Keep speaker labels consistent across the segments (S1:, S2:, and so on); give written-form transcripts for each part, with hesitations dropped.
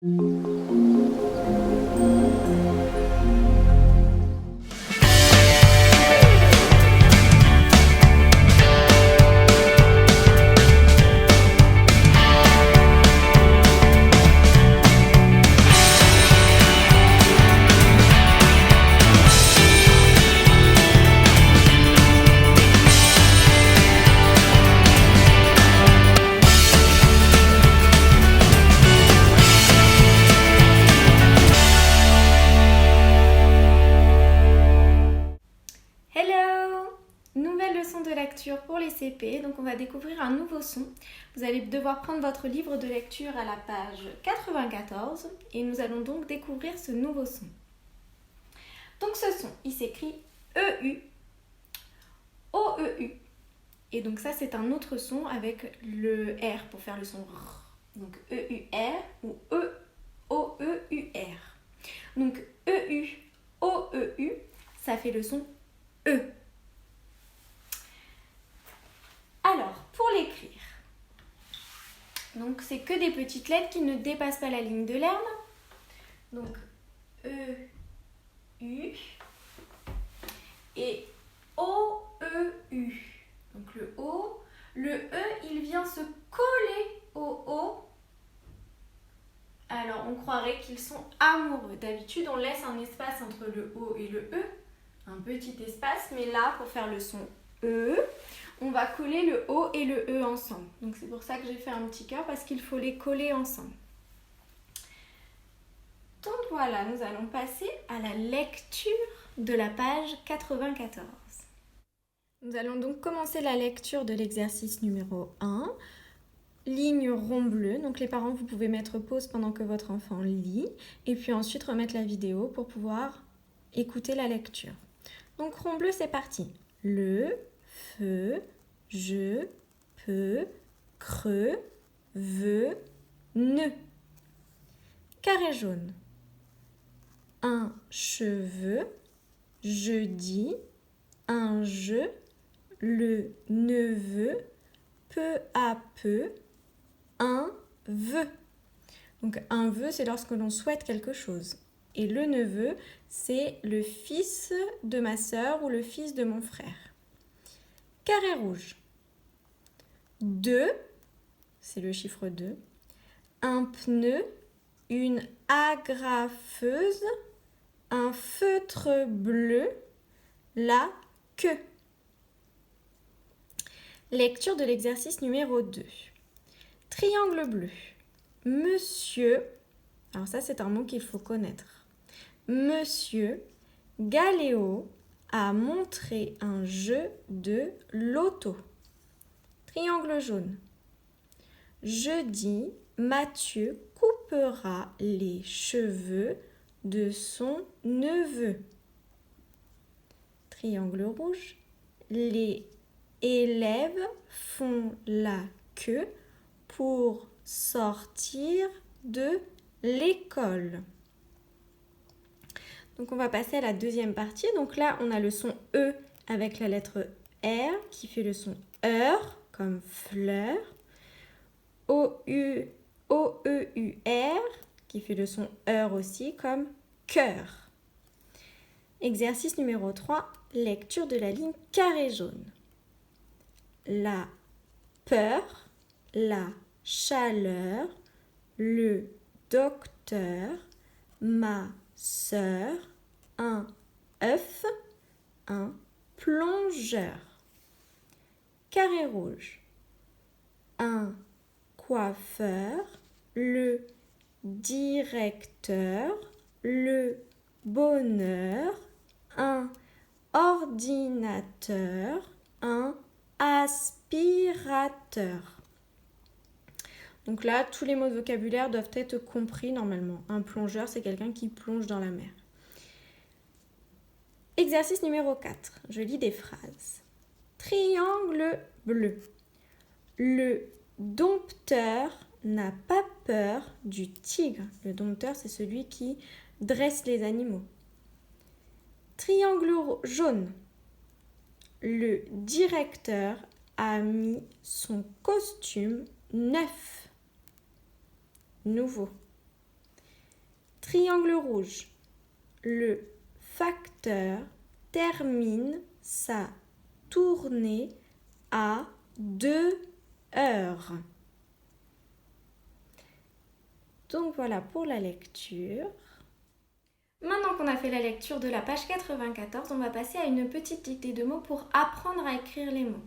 S1: Hello! Nouvelle leçon de lecture pour les CP, donc on va découvrir un nouveau son. Vous allez devoir prendre votre livre de lecture à la page 94 et nous allons donc découvrir ce nouveau son. Donc ce son, il s'écrit EU, O-E-U. Et donc ça c'est un autre son avec le R pour faire le son R. Donc E-U-R ou E-O-E-U-R. Donc E-U, O-E-U, ça fait le son E. Alors, pour l'écrire, donc c'est que des petites lettres qui ne dépassent pas la ligne de l'herbe. Donc E, U et O, E, U. Donc le O, le E, il vient se coller au O. Alors on croirait qu'ils sont amoureux. D'habitude, on laisse un espace entre le O et le E. Un petit espace, mais là, pour faire le son E, on va coller le O et le E ensemble. Donc c'est pour ça que j'ai fait un petit cœur, parce qu'il faut les coller ensemble. Donc voilà, nous allons passer à la lecture de la page 94. Nous allons donc commencer la lecture de l'exercice numéro 1. Ligne rond bleu, donc les parents, vous pouvez mettre pause pendant que votre enfant lit, et puis ensuite remettre la vidéo pour pouvoir écouter la lecture. Donc rond bleu, c'est parti. Le, feu, je, peux, creux, veux, ne. Carré jaune. Un cheveu, jeudi, un jeu, le neveu, peu à peu, un vœu. Donc un vœu, c'est lorsque l'on souhaite quelque chose. Et le neveu, c'est le fils de ma sœur ou le fils de mon frère. Carré rouge. 2, c'est le chiffre 2. Un pneu, une agrafeuse, un feutre bleu, la queue. Lecture de l'exercice numéro 2. Triangle bleu. Monsieur, alors ça c'est un mot qu'il faut connaître. Monsieur Galéo a montré un jeu de loto. Triangle jaune. Jeudi, Mathieu coupera les cheveux de son neveu. Triangle rouge. Les élèves font la queue pour sortir de l'école. Donc on va passer à la deuxième partie. Donc là, on a le son E avec la lettre R qui fait le son heure comme fleur. O-E-U-R qui fait le son heure aussi comme cœur. Exercice numéro 3, lecture de la ligne carré jaune. La peur, la chaleur, le docteur, ma sœur, un œuf, un plongeur. Carré rouge. Un coiffeur, le directeur, le bonheur, un ordinateur, un aspirateur. Donc là, tous les mots de vocabulaire doivent être compris normalement. Un plongeur, c'est quelqu'un qui plonge dans la mer. Exercice numéro 4. Je lis des phrases. Triangle bleu. Le dompteur n'a pas peur du tigre. Le dompteur, c'est celui qui dresse les animaux. Triangle jaune. Le directeur a mis son costume neuf. Nouveau. Triangle rouge. Le facteur termine sa tournée à 2 heures. Donc voilà pour la lecture. Maintenant qu'on a fait la lecture de la page 94, on va passer à une petite dictée de mots pour apprendre à écrire les mots.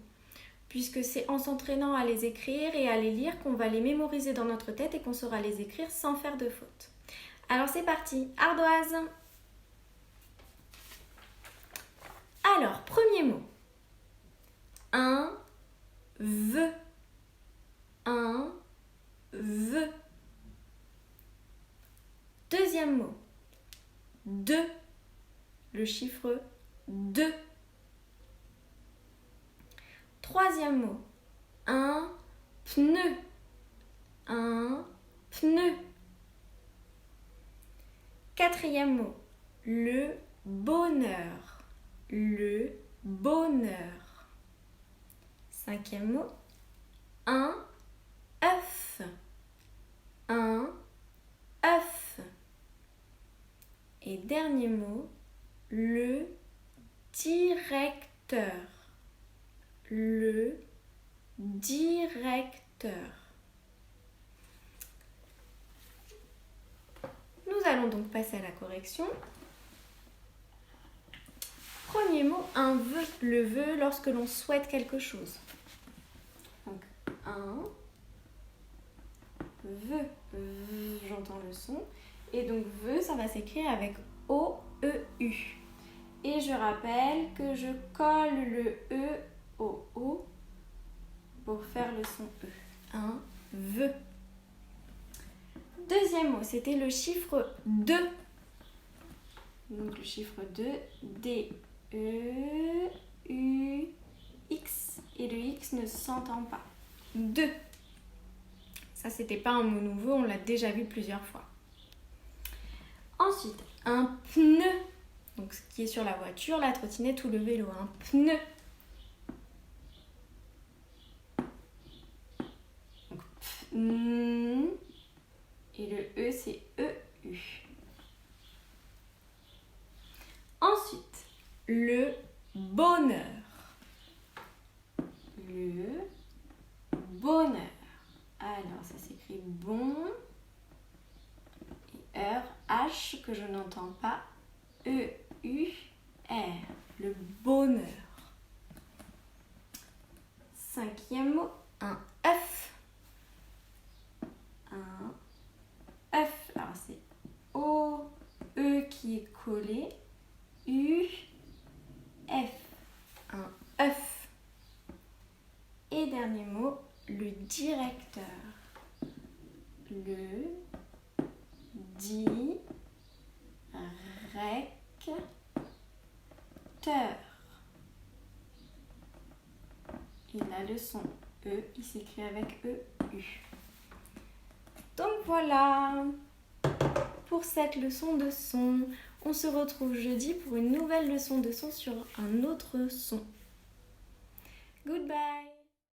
S1: Puisque c'est en s'entraînant à les écrire et à les lire qu'on va les mémoriser dans notre tête et qu'on saura les écrire sans faire de faute. Alors c'est parti, Ardoise. Alors, premier mot. Un vœu. Un vœu. Deuxième mot. 2. Le chiffre 2. Troisième mot. Un pneu. Un pneu. Quatrième mot. Le bonheur. Le bonheur. Cinquième mot. Un œuf. Un œuf. Et dernier mot, le directeur. Le directeur. Nous allons donc passer à la correction. Premier mot, un vœu. Le vœu lorsque l'on souhaite quelque chose. Donc, un vœu. J'entends le son. Et donc, vœu, ça va s'écrire avec O-E-U. Et je rappelle que je colle le E au O pour faire le son E. Un vœu. Deuxième mot, c'était le chiffre 2. Donc, le chiffre 2, D-E-U-X. Et le X ne s'entend pas. 2. Ça, c'était pas un mot nouveau, on l'a déjà vu plusieurs fois. Ensuite, un pneu. Donc, ce qui est sur la voiture, la trottinette ou le vélo. Un pneu. Donc, pneu. Et le E, c'est E-U. Ensuite, le bonheur. Le bonheur. Alors, ça s'écrit bon. R, H que je n'entends pas, E, U, R, le bonheur. Cinquième mot, un œuf. Un œuf, alors c'est O, E qui est collé, U, F, un œuf. Et dernier mot, le directeur. Le directeur. Il a le son E, il s'écrit avec E-U. Donc voilà pour cette leçon de son. On se retrouve jeudi pour une nouvelle leçon de son sur un autre son. Goodbye!